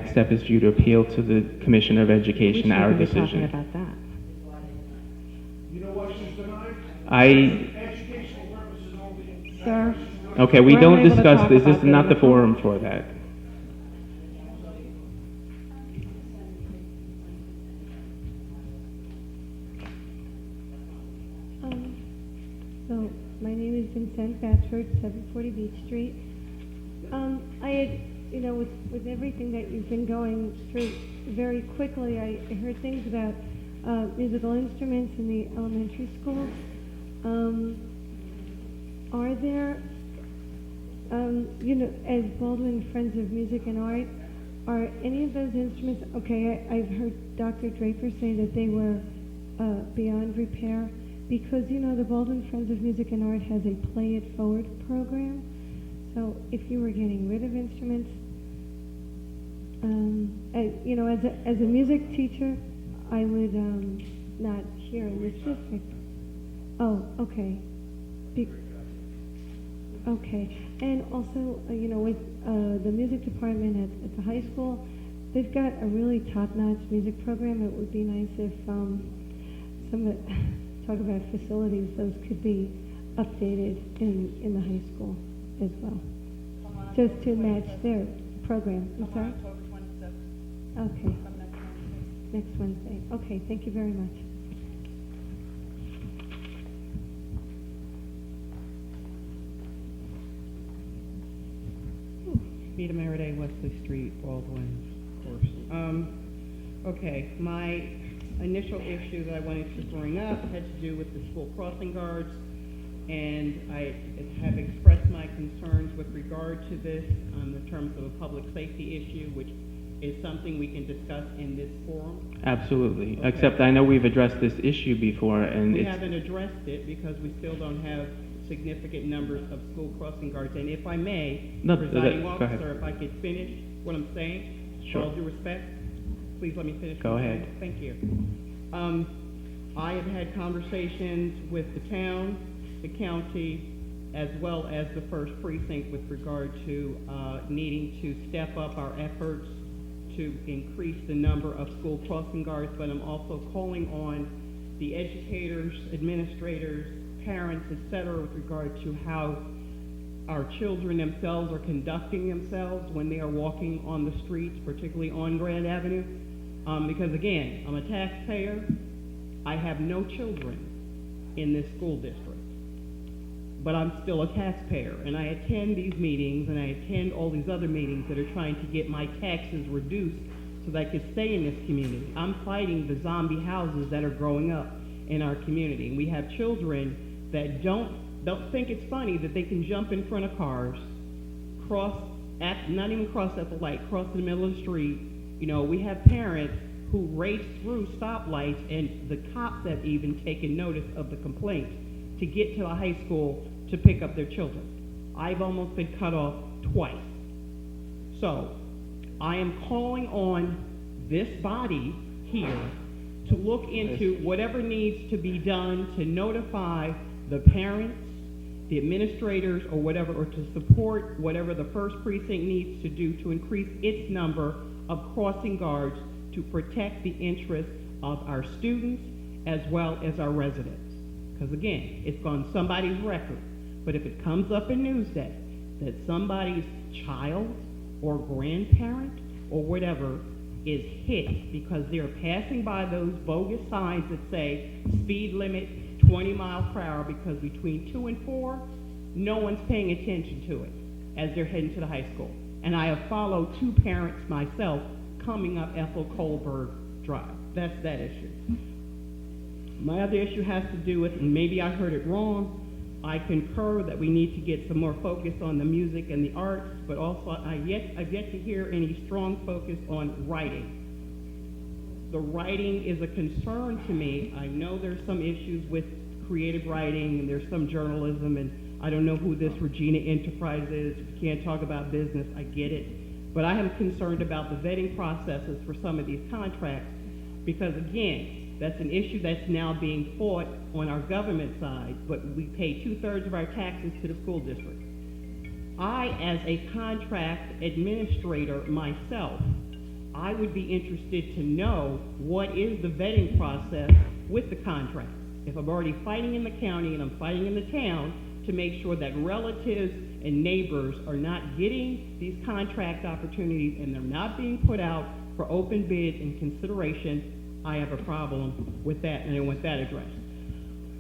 next step is for you to appeal to the Commissioner of We Education shouldn't our be talking decision. about that. You know what she's denied? I, Educational purposes only. Sir? okay, we We're don't unable to discuss talk this. This about is not getting the a forum for that. So, my name is Vincent Batchford, 740 Beach Street. I had, with everything that you've been going through very quickly, I heard things about musical instruments in the elementary schools. Are there, as Baldwin Friends of Music and Art, are any of those instruments, okay, I've heard Dr. Draper say that they were beyond repair, because, the Baldwin Friends of Music and Art has a Play It Forward program. So if you were getting rid of instruments, as a music teacher, I would not here in this district. Oh, okay. Okay. And also, with the music department at the high school, they've got a really top-notch music program. It would be nice if talk about facilities, those could be updated in the high school as well, just to match their program. I'm sorry? October 27th. Okay, From next Wednesday. next Wednesday. Okay, thank you very much. Vita Meriday, Wesley Street, Baldwin, of course. Okay, my initial issue that I wanted to bring up had to do with the school crossing guards, and I have expressed my concerns with regard to this in terms of a public safety issue, which is something we can discuss in this forum. Absolutely. Okay. Except I know we've addressed this issue before, and We it's, haven't addressed it because we still don't have significant numbers of school crossing guards. And if I may, No, presiding go ahead. officer, if I could finish what I'm saying, with Sure. all due respect, please let me finish. Go what I'm ahead. saying. Thank you. I have had conversations with the town, the county, as well as the first precinct with regard to needing to step up our efforts to increase the number of school crossing guards, but I'm also calling on the educators, administrators, parents, et cetera, with regard to how our children themselves are conducting themselves when they are walking on the streets, particularly on Grand Avenue. Because again, I'm a taxpayer. I have no children in this school district, but I'm still a taxpayer, and I attend these meetings, and I attend all these other meetings that are trying to get my taxes reduced so that I can stay in this community. I'm fighting the zombie houses that are growing up in our community. And we have children that don't think it's funny that they can jump in front of cars, not even cross at the light, cross in the middle of the street. We have parents who race through stoplights, and the cops have even taken notice of the complaints to get to a high school to pick up their children. I've almost been cut off twice. So, I am calling on this body here to look into whatever needs to be done to notify the parents, the administrators, or whatever, or to support whatever the first precinct needs to do to increase its number of crossing guards to protect the interests of our students as well as our residents. Because again, it's on somebody's record, but if it comes up in Newsday that somebody's child or grandparent or whatever is hit because they're passing by those bogus signs that say speed limit 20 miles per hour, because between 2 and 4, no one's paying attention to it as they're heading to the high school. And I have followed 2 parents myself coming up Ethel Kohlberg Drive. That's that issue. My other issue has to do with, and maybe I heard it wrong, I concur that we need to get some more focus on the music and the arts, but also I've yet to hear any strong focus on writing. The writing is a concern to me. I know there's some issues with creative writing, and there's some journalism, and I don't know who this Regina Enterprise is. If you can't talk about business, I get it. But I am concerned about the vetting processes for some of these contracts, because again, that's an issue that's now being fought on our government side, but we pay 2/3 of our taxes to the school district. I, as a contract administrator myself, I would be interested to know what is the vetting process with the contract. If I'm already fighting in the county and I'm fighting in the town to make sure that relatives and neighbors are not getting these contract opportunities and they're not being put out for open bid and consideration, I have a problem with that, and I want that addressed.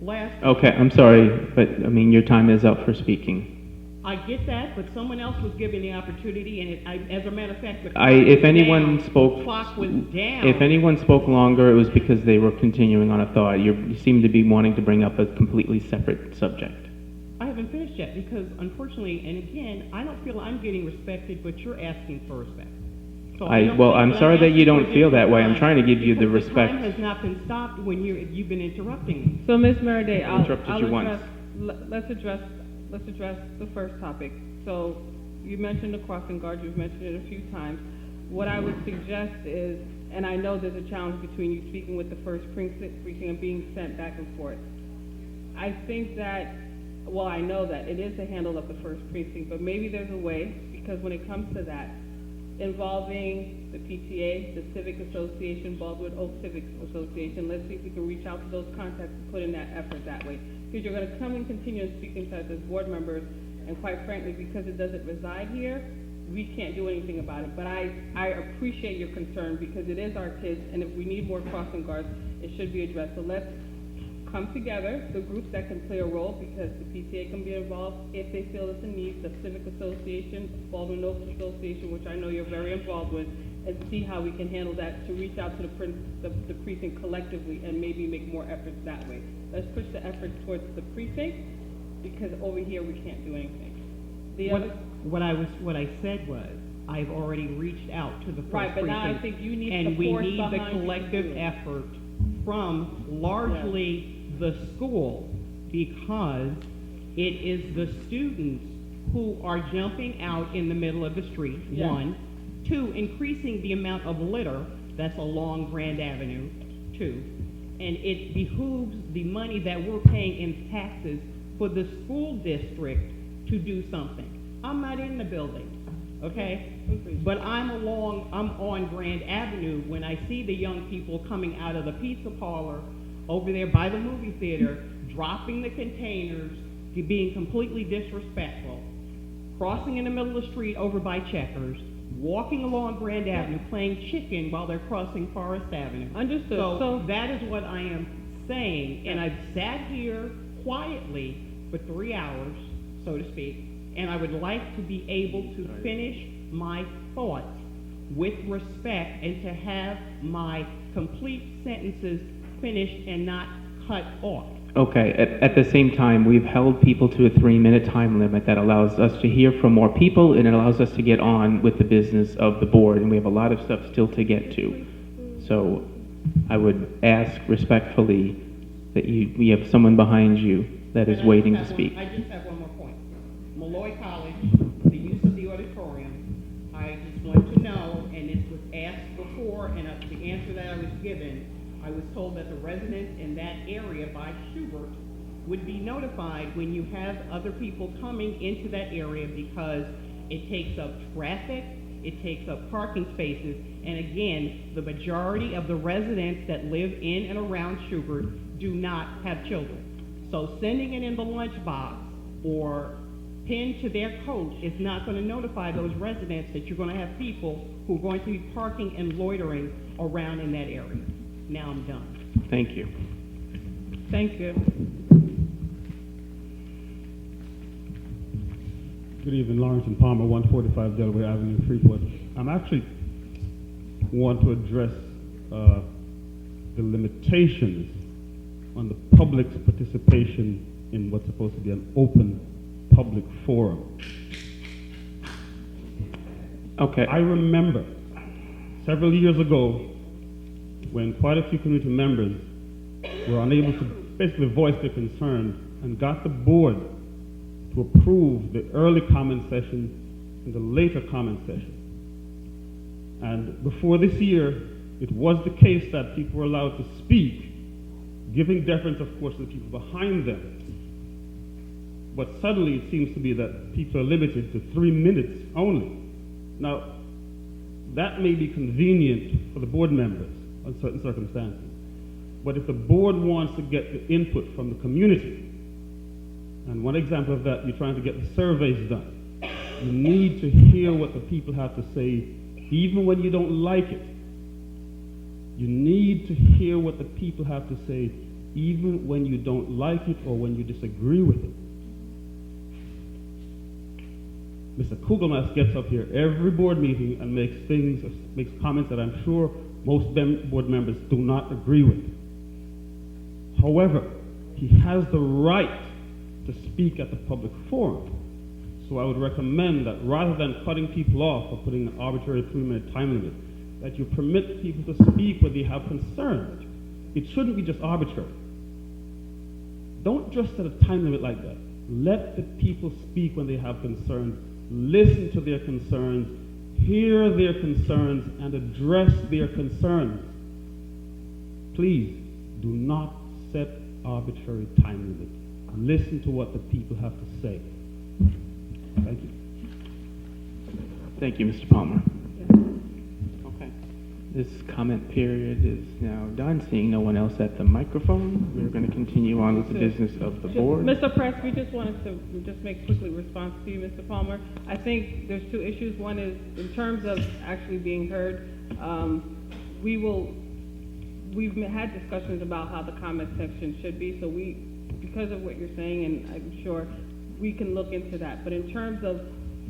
Last, Okay, I'm sorry, but I mean, your time is up for speaking. I get that, but someone else was given the opportunity, and as a matter of fact, the clock If was anyone down. spoke, The clock was down. if anyone spoke longer, it was because they were continuing on a thought. You seem to be wanting to bring up a completely separate subject. I haven't finished yet because unfortunately, and again, I don't feel I'm getting respected, but you're asking for respect. So don't Well, think I'm that sorry that asking you for don't feel that way. I'm time trying to give you the because respect. time has not been stopped when you've been interrupting me. So, Ms. Maraday, Interrupted I'll you once. let's address the first topic. So, you mentioned the crossing guard. You've mentioned it a few times. What I would suggest is, and I know there's a challenge between you speaking with the first precinct and being sent back and forth. I think that, well, I know that it is the handle of the first precinct, but maybe there's a way, because when it comes to that, involving the PTA, the Civic Association, Baldwin Oak Civic Association, let's see if we can reach out to those contacts and put in that effort that way. Because you're going to come and continue and speak inside as board members, and quite frankly, because it doesn't reside here, we can't do anything about it. But I appreciate your concern because it is our kids, and if we need more crossing guards, it should be addressed. So let's come together, the groups that can play a role, because the PTA can be involved if they feel it's a need, the Civic Association, Baldwin Oaks Association, which I know you're very involved with, and see how we can handle that, to reach out to the precinct collectively and maybe make more efforts that way. Let's push the effort towards the precinct, because over here we can't do anything. What I said was, I've already reached out to the first Right, but now I precinct, think you need and we support need the behind you to collective do it. effort from largely the school, because it is the students who are jumping out in the middle of the street, Yes. one. Two, increasing the amount of litter that's along Grand Avenue, two. And it behooves the money that we're paying in taxes for the school district to do something. I'm not in the building, okay? But I'm on Grand Avenue when I see the young people coming out of the pizza parlor over there by the movie theater, dropping the containers, being completely disrespectful, crossing in the middle of the street over by Checkers, walking along Grand Avenue, playing chicken while they're crossing Forest Avenue. Understood. So So- that is what I am saying, and I've sat here quietly for 3 hours, so to speak, and I would like to be able to finish my thoughts with respect and to have my complete sentences finished and not cut off. Okay, at the same time, we've held people to a 3-minute time limit that allows us to hear from more people, and it allows us to get on with the business of the board, and we have a lot of stuff still to get to. So I would ask respectfully that we have someone behind you that is waiting to speak. I just have one more point. Malloy College, the use of the auditorium, I just want to know, and it was asked before, and the answer that I was given, I was told that the residents in that area by Schubert would be notified when you have other people coming into that area, because it takes up traffic, it takes up parking spaces, and again, the majority of the residents that live in and around Schubert do not have children. So sending it in the lunchbox or pinned to their coat is not going to notify those residents that you're going to have people who are going to be parking and loitering around in that area. Now I'm done. Thank you. Thank you. Good evening, Lawrence and Palmer, 145 Delaware Avenue, Freeport. I'm actually want to address the limitations on the public's participation in what's supposed to be an open public forum. Okay. I remember several years ago when quite a few community members were unable to basically voice their concerns and got the board to approve the early comment session and the later comment session. And before this year, it was the case that people were allowed to speak, giving deference, of course, to the people behind them. But suddenly it seems to be that people are limited to 3 minutes only. Now, that may be convenient for the board members on certain circumstances. But if the board wants to get the input from the community, and one example of that, you're trying to get the surveys done, you need to hear what the people have to say, even when you don't like it. You need to hear what the people have to say, even when you don't like it or when you disagree with it. Mr. Kugelmas gets up here every board meeting and makes comments that I'm sure most board members do not agree with. However, he has the right to speak at the public forum. So I would recommend that rather than cutting people off or putting an arbitrary 3-minute time limit, that you permit people to speak when they have concerns. It shouldn't be just arbitrary. Don't just set a time limit like that. Let the people speak when they have concerns. Listen to their concerns, hear their concerns, and address their concerns. Please do not set arbitrary time limits. Listen to what the people have to say. Thank you. Thank you, Mr. Palmer. Okay. This comment period is now done. Seeing no one else at the microphone, we're going to continue on with the business of the board. Mr. Press, we just wanted to just make quickly response to you, Mr. Palmer. I think there's two issues. One is in terms of actually being heard, we've had discussions about how the comment section should be, so because of what you're saying, and I'm sure we can look into that. But in terms of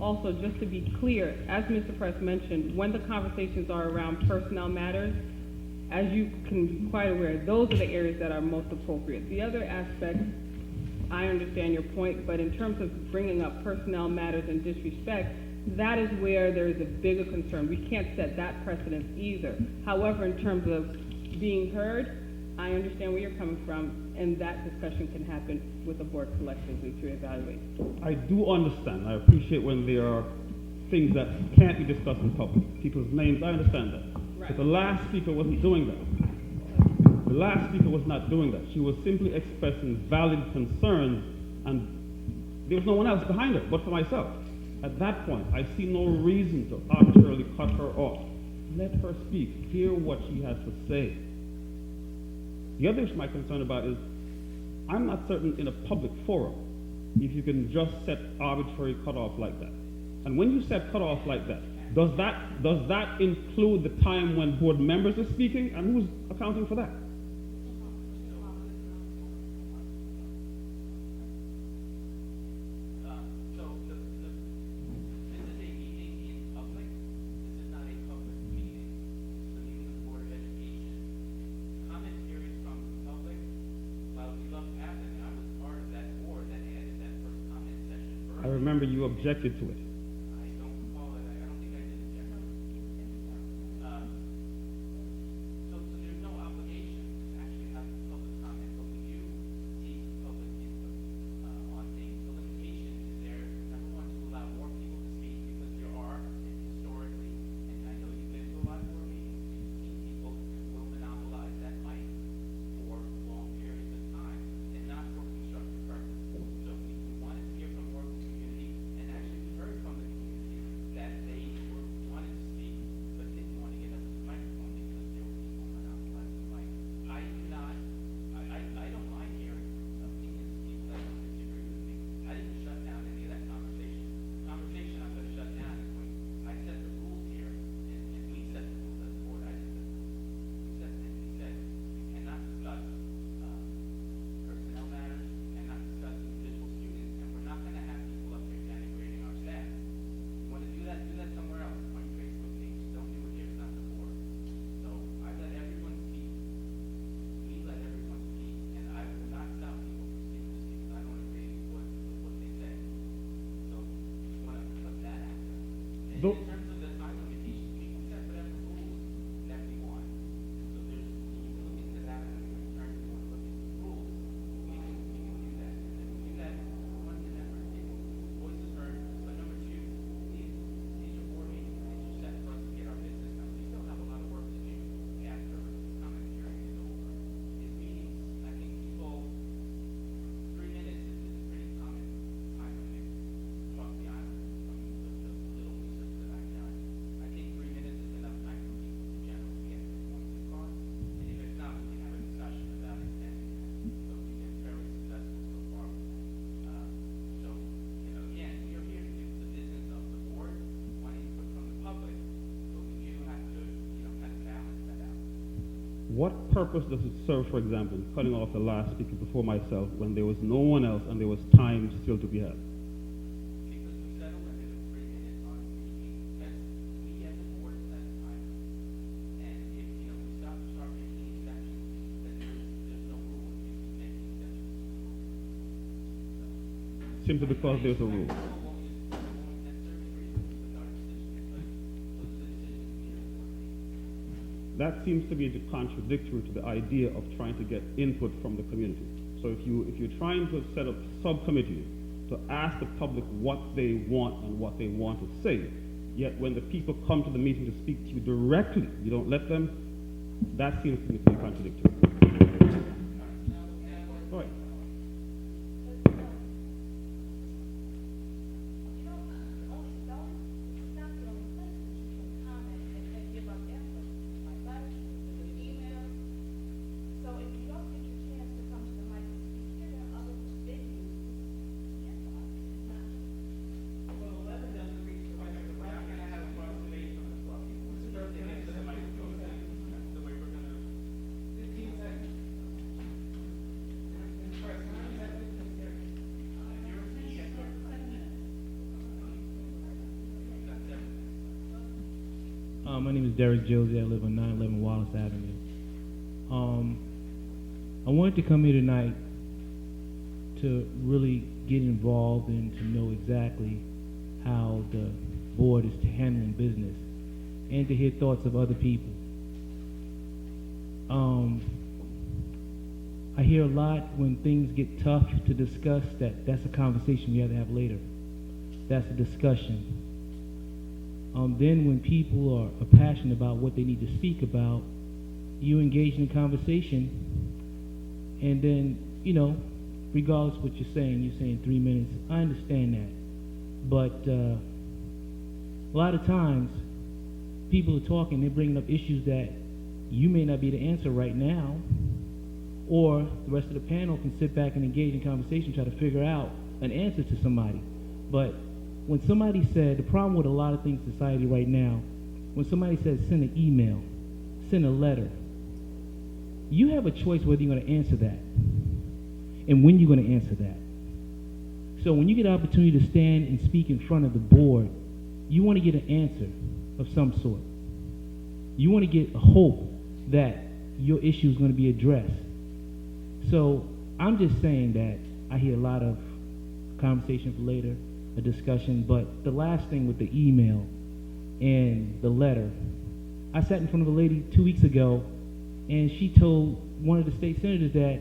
also, just to be clear, as Mr. Press mentioned, when the conversations are around personnel matters, as you can be quite aware, those are the areas that are most appropriate. The other aspect, I understand your point, but in terms of bringing up personnel matters and disrespect, that is where there is a bigger concern. We can't set that precedent either. However, in terms of being heard, I understand where you're coming from, and that discussion can happen with the board collectively to evaluate. I do understand. I appreciate when there are things that can't be discussed in public. People's names, I understand that. Right. But the last speaker wasn't doing that. The last speaker was not doing that. She was simply expressing valid concerns, and there was no one else behind her but for myself. At that point, I see no reason to arbitrarily cut her off. Let her speak. Hear what she has to say. The other issue I'm concerned about is I'm not certain in a public forum if you can just set arbitrary cutoff like that. And when you set cutoff like that, does that include the time when board members are speaking, and who's accounting for that? I remember you objected to it. I don't recall it. I don't think I did object. So there's no obligation to actually have public comment, but we do seek public input on things. The limitation is there, number one, to allow more people to speak, because there are, and historically, and I know you've been to a lot more meetings, you've seen people will monopolize that mic for long periods of time and not for constructive purposes. So we wanted to hear from more of the community and actually we heard from What purpose does it serve, for example, cutting off the last speaker before myself when there was no one else and there was time still to be had? Because we set a limit of 3 minutes on each meeting, that's, we as a board set a time. And if, you know, we start making exceptions, then there's no rule, if you make exceptions. Simply because there's a rule. That seems to be contradictory to the idea of trying to get input from the community. So if you're trying to set up subcommittees to ask the public what they want and what they want to say, yet when the people come to the meeting to speak to you directly, you don't let them, that seems to me to be contradictory. All right. My name is Derek Josie. I live on 911 Wallace Avenue. I wanted to come here tonight to really get involved and to know exactly how the board is handling business and to hear thoughts of other people. I hear a lot when things get tough to discuss that's a conversation we have to have later. That's a discussion. Then when people are passionate about what they need to speak about, you engage in a conversation, and then, you know, regardless of what you're saying 3 minutes. I understand that. But a lot of times, people are talking, they're bringing up issues that you may not be able to answer right now, or the rest of the panel can sit back and engage in conversation, try to figure out an answer to somebody. But when somebody said, the problem with a lot of things in society right now, when somebody says send an email, send a letter, you have a choice whether you're going to answer that and when you're going to answer that. So when you get an opportunity to stand and speak in front of the board, you want to get an answer of some sort. You want to get a hope that your issue is going to be addressed. So I'm just saying that I hear a lot of conversation for later, a discussion, but the last thing with the email and the letter, I sat in front of a lady 2 weeks ago, and she told one of the state senators that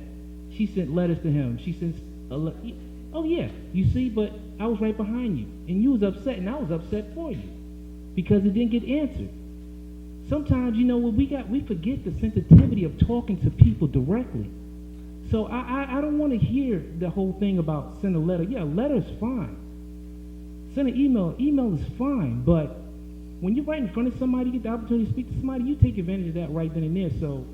she sent letters to him. She sent oh yeah, you see, but I was right behind you, and you was upset, and I was upset for you because it didn't get answered. Sometimes, you know, we forget the sensitivity of talking to people directly. So I don't want to hear the whole thing about send a letter. Yeah, a letter is fine. Send an email. Email is fine, but when you're right in front of somebody, you get the opportunity to speak to somebody, you take advantage of that right then and there. So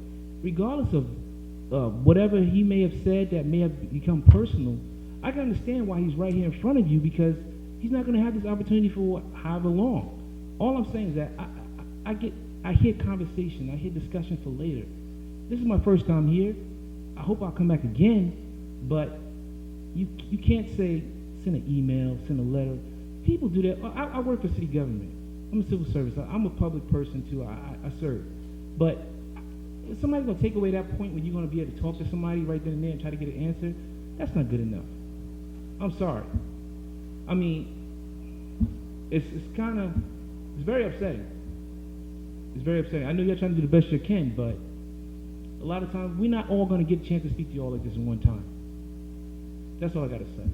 regardless of whatever he may have said that may have become personal, I can understand why he's right here in front of you, because he's not going to have this opportunity for however long. All I'm saying is that I hear conversation, I hear discussion for later. This is my first time here. I hope I'll come back again, but you can't say send an email, send a letter. People do that. I work for city government. I'm a civil service. I'm a public person too. I serve. But if somebody's going to take away that point when you're going to be able to talk to somebody right then and there and try to get an answer, that's not good enough. I'm sorry. I mean, it's very upsetting. It's very upsetting. I know you're trying to do the best you can, but a lot of times we're not all going to get a chance to speak to you all like this in one time. That's all I got to say.